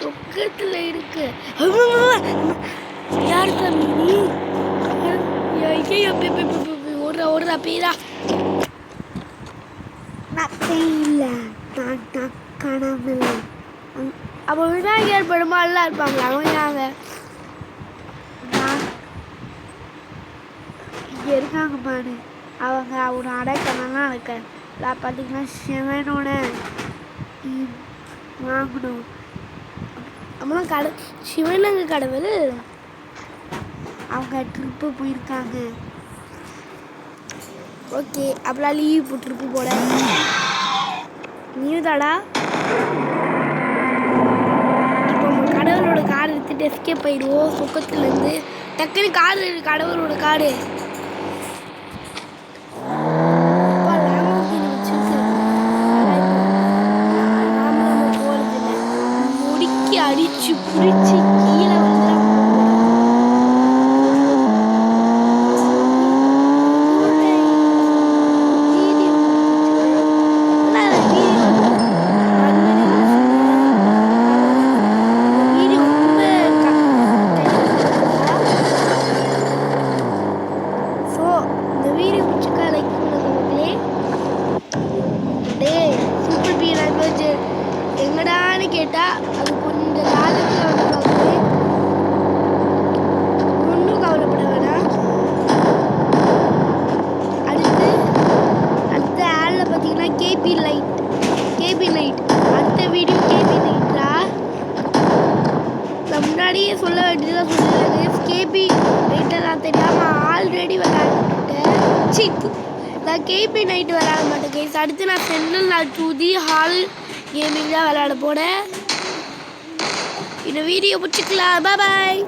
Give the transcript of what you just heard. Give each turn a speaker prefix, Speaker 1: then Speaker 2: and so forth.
Speaker 1: சொக்கத்தில் இருக்கு. யார் தம்பி? ஓடுறா ஓடுறா பேரா.
Speaker 2: இல்லை நான் காணாமல்.
Speaker 1: அப்போ விநாயகர் பெருமாள்லாம் இருப்பாங்களா? அவங்க யாங்க?
Speaker 2: நான் இங்கே இருக்காங்க பாரு. அவங்க அவனை அடைக்கணும்லாம் இருக்க. பார்த்தீங்கன்னா சிவனோட வாங்கணும்.
Speaker 1: நம்மளாம் சிவனங்க கடவுள்.
Speaker 2: அவங்க ட்ரிப்பு போயிருக்காங்க.
Speaker 1: ஓகே, அப்பெல்லாம் லீவ் போட்டுருக்கு போட. நீ தாடா இப்போ நம்ம கடவுளோட கார் எடுத்துட்டு எஸ்கேப் போயிடுவோம் சொக்கத்துலேருந்து. டக்குன்னு கார் கடவுளோட காரு முடிக்கி அடிச்சு பிடிச்சி கீழே வந்து எங்கடான்னு கேட்டா அது கொஞ்சம் காலத்தில் வந்து பார்த்து ஒன்றும் கவலைப்பட வேணாம். அடுத்த ஆடில் பார்த்தீங்கன்னா கேபி நைட் அடுத்த வீடியோ கேபி நைட்டா. நான் முன்னாடியே சொல்ல வேண்டியதான் சொல்லிடுறேன். கேபி நைட்டை நான் தெரியாமல் ஆல்ரெடி விளையாண்டுட்டேன். நான் கேபி நைட்டு விளையாட மாட்டேன் கேஸ். அடுத்து நான் சென்ட்ரல் நாட் டூதி ஹால் கேமிங் தான் விளையாட போனேன். இந்த வீடியோ பிடிச்சிக்கலாம். பாய்.